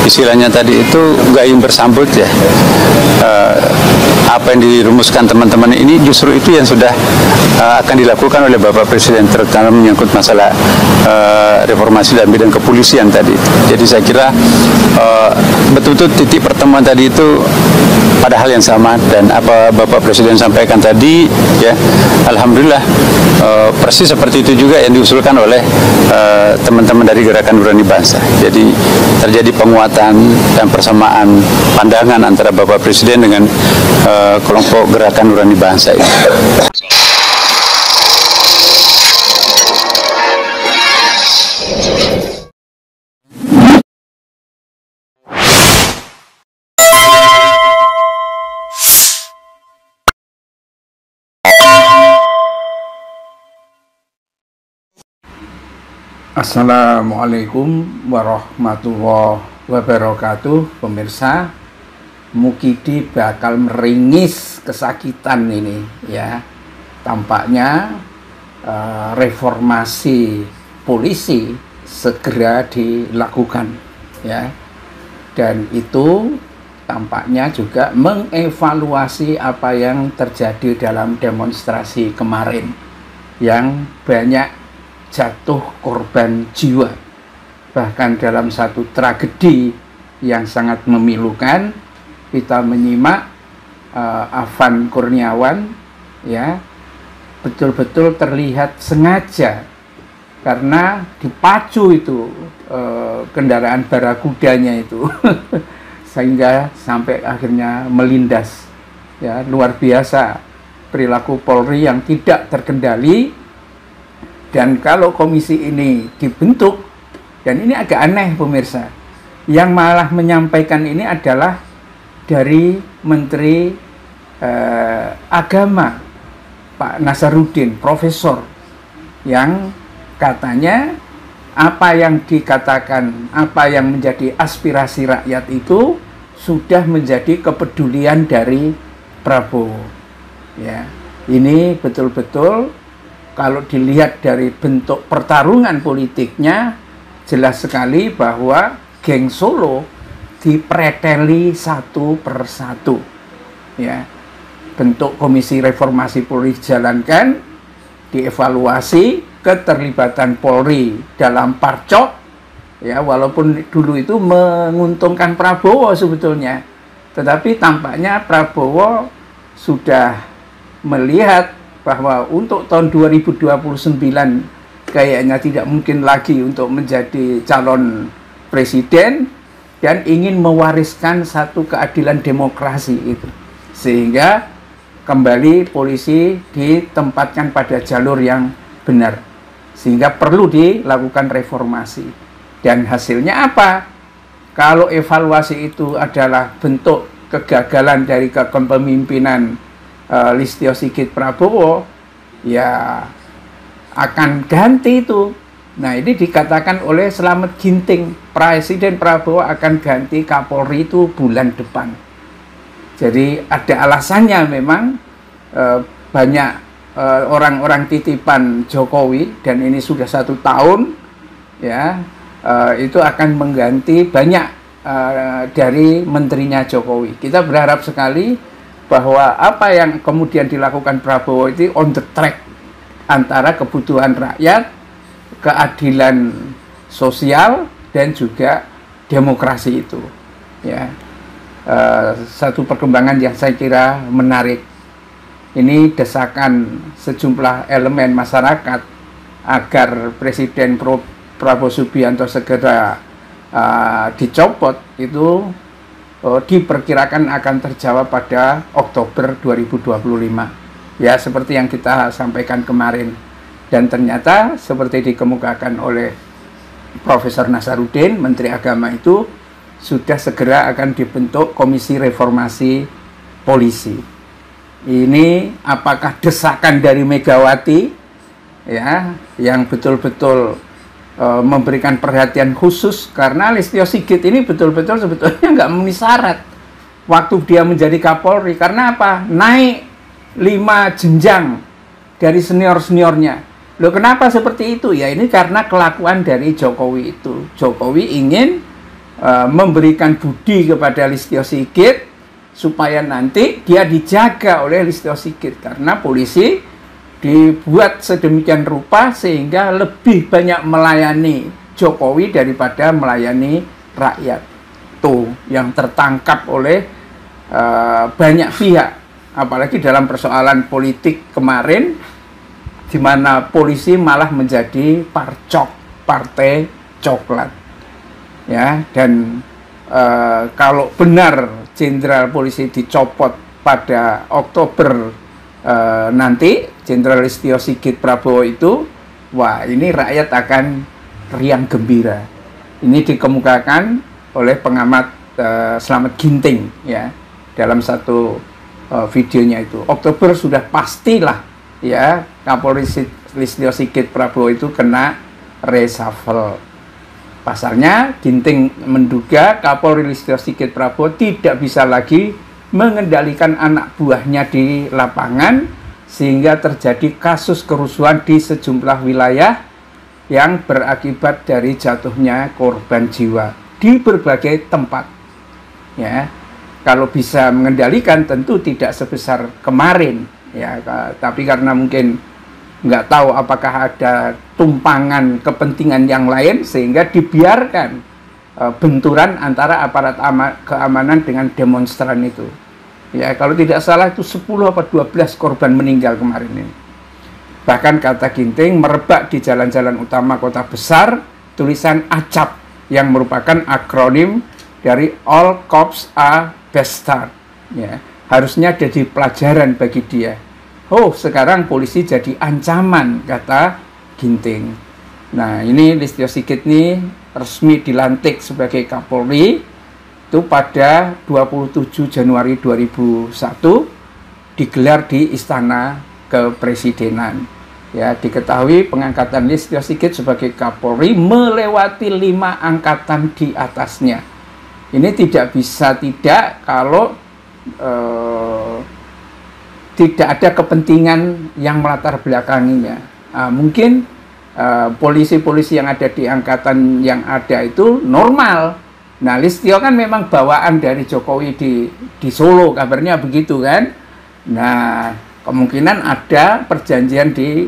istilahnya tadi itu gayung bersambut ya. Apa yang dirumuskan teman-teman ini justru itu yang sudah akan dilakukan oleh Bapak Presiden, terutama menyangkut masalah reformasi dalam bidang kepolisian tadi. Jadi saya kira betul-betul titik pertemuan tadi itu pada hal yang sama, dan apa Bapak Presiden sampaikan tadi ya, alhamdulillah persis seperti itu juga yang diusulkan oleh teman-teman dari Gerakan Nurani Bangsa. Jadi terjadi penguatan dan persamaan pandangan antara Bapak Presiden dengan kelompok Gerakan Nurani Bangsa ini. Assalamualaikum warahmatullahi wabarakatuh. Pemirsa, Mukidi bakal meringis kesakitan ini ya. Tampaknya reformasi polisi segera dilakukan ya. Dan itu tampaknya juga mengevaluasi apa yang terjadi dalam demonstrasi kemarin yang banyak jatuh korban jiwa, bahkan dalam satu tragedi yang sangat memilukan. Kita menyimak Afan Kurniawan ya, betul-betul terlihat sengaja karena dipacu itu kendaraan barakudanya itu sehingga sampai akhirnya melindas ya. Luar biasa perilaku Polri yang tidak terkendali. Dan kalau komisi ini dibentuk, dan ini agak aneh pemirsa, yang malah menyampaikan ini adalah dari Menteri Agama Pak Nasaruddin, profesor, yang katanya apa yang dikatakan, apa yang menjadi aspirasi rakyat itu sudah menjadi kepedulian dari Prabowo ya. Ini betul-betul kalau dilihat dari bentuk pertarungan politiknya, jelas sekali bahwa geng Solo dipreteli satu persatu. Ya, bentuk komisi reformasi Polri dijalankan, dievaluasi keterlibatan Polri dalam Parcok, ya walaupun dulu itu menguntungkan Prabowo sebetulnya, tetapi tampaknya Prabowo sudah melihat bahwa untuk tahun 2029 kayaknya tidak mungkin lagi untuk menjadi calon presiden, dan ingin mewariskan satu keadilan demokrasi itu, sehingga kembali polisi ditempatkan pada jalur yang benar, sehingga perlu dilakukan reformasi. Dan hasilnya apa? Kalau evaluasi itu adalah bentuk kegagalan dari kepemimpinan Listio Sigit Prabowo, ya akan ganti itu. Nah, ini dikatakan oleh Slamet Ginting, Presiden Prabowo akan ganti Kapolri itu bulan depan. Jadi ada alasannya memang, banyak orang-orang titipan Jokowi, dan ini sudah 1 tahun ya, itu akan mengganti banyak dari menterinya Jokowi. Kita berharap sekali bahwa apa yang kemudian dilakukan Prabowo itu on the track antara kebutuhan rakyat, keadilan sosial, dan juga demokrasi itu ya. Satu perkembangan yang saya kira menarik. Ini desakan sejumlah elemen masyarakat agar Presiden Prabowo Subianto segera dicopot itu diperkirakan akan terjawab pada Oktober 2025 ya, seperti yang kita sampaikan kemarin. Dan ternyata seperti dikemukakan oleh Profesor Nasaruddin, Menteri Agama, itu sudah segera akan dibentuk Komisi Reformasi Polisi. Ini apakah desakan dari Megawati ya, yang betul-betul memberikan perhatian khusus, karena Listio Sigit ini betul-betul sebetulnya nggak memenuhi syarat waktu dia menjadi Kapolri. Karena apa? Naik 5 jenjang dari senior-seniornya. Loh, kenapa seperti itu? Ya ini karena kelakuan dari Jokowi itu. Jokowi ingin memberikan budi kepada Listio Sigit supaya nanti dia dijaga oleh Listio Sigit, karena polisi dibuat sedemikian rupa sehingga lebih banyak melayani Jokowi daripada melayani rakyat. Tuh yang tertangkap oleh banyak pihak, apalagi dalam persoalan politik kemarin, di mana polisi malah menjadi parcok, partai coklat. Ya, dan kalau benar Jenderal Polisi dicopot pada Oktober nanti, Jenderal Listio Sigit Prabowo itu, wah ini rakyat akan riang gembira. Ini dikemukakan oleh pengamat Slamet Ginting ya dalam satu videonya itu. Oktober sudah pastilah ya Kapolri Listio Sigit Prabowo itu kena reshuffle. Pasalnya, Ginting menduga Kapolri Listio Sigit Prabowo tidak bisa lagi mengendalikan anak buahnya di lapangan, sehingga terjadi kasus kerusuhan di sejumlah wilayah yang berakibat dari jatuhnya korban jiwa di berbagai tempat. Ya, kalau bisa mengendalikan tentu tidak sebesar kemarin, ya, tapi karena mungkin nggak tahu apakah ada tumpangan kepentingan yang lain sehingga dibiarkan benturan antara aparat keamanan dengan demonstran itu. Ya, kalau tidak salah itu 10 atau 12 korban meninggal kemarin ini. Bahkan kata Ginting, merebak di jalan-jalan utama kota besar tulisan ACAP yang merupakan akronim dari All Cops Are Bastard. Ya, harusnya jadi pelajaran bagi dia. Oh, sekarang polisi jadi ancaman, kata Ginting. Nah, ini Listio Sigit ini resmi dilantik sebagai Kapolri itu pada 27 Januari 2001 digelar di Istana Kepresidenan. Ya, diketahui pengangkatan Listio Sigit sebagai Kapolri melewati 5 angkatan di atasnya. Ini tidak bisa tidak kalau tidak ada kepentingan yang melatar belakanginya. Mungkin polisi-polisi yang ada di angkatan yang ada itu normal. Nah, Listio kan memang bawaan dari Jokowi di Solo, kabarnya begitu kan. Nah, kemungkinan ada perjanjian di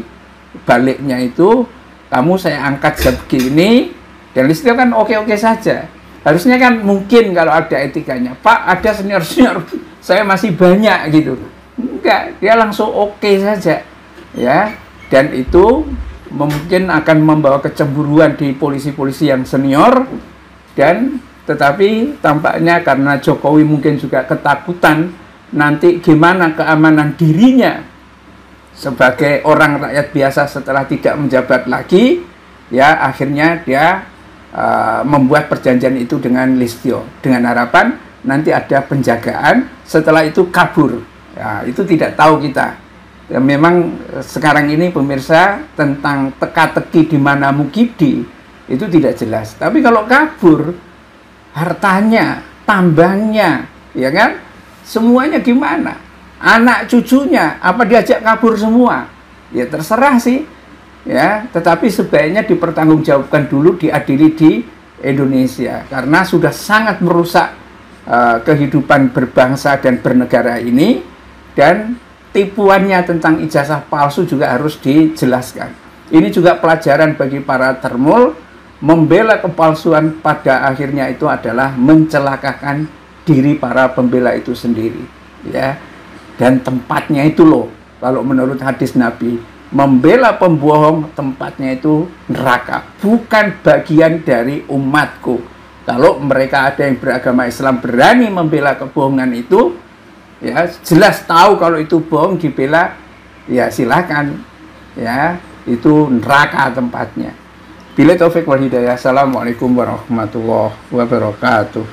baliknya itu, kamu saya angkat sebegini, dan Listio kan oke-oke saja. Harusnya kan mungkin kalau ada etikanya, Pak ada senior-senior, saya masih banyak gitu. Enggak, dia langsung oke saja, ya. Dan itu mungkin akan membawa kecemburuan di polisi-polisi yang senior, dan tetapi tampaknya karena Jokowi mungkin juga ketakutan nanti gimana keamanan dirinya sebagai orang rakyat biasa setelah tidak menjabat lagi, ya akhirnya dia membuat perjanjian itu dengan Listio dengan harapan nanti ada penjagaan, setelah itu kabur. Ya, itu tidak tahu kita. Ya, memang sekarang ini pemirsa tentang teka-teki di mana Mukidi itu tidak jelas. Tapi kalau kabur, hartanya, tambangnya, ya kan, semuanya gimana? Anak cucunya, apa diajak kabur semua? Ya terserah sih. Ya, tetapi sebaiknya dipertanggungjawabkan dulu, diadili di Indonesia karena sudah sangat merusak kehidupan berbangsa dan bernegara ini. Dan tipuannya tentang ijazah palsu juga harus dijelaskan. Ini juga pelajaran bagi para termul. Membela kepalsuan pada akhirnya itu adalah mencelakakan diri para pembela itu sendiri, ya. Dan tempatnya itu loh, kalau menurut hadis Nabi, membela pembohong tempatnya itu neraka, bukan bagian dari umatku. Kalau mereka ada yang beragama Islam berani membela kebohongan itu, ya jelas tahu kalau itu bohong dibela, ya silakan, ya itu neraka tempatnya. Bila taufik wal hidayah. Assalamualaikum warahmatullahi wabarakatuh.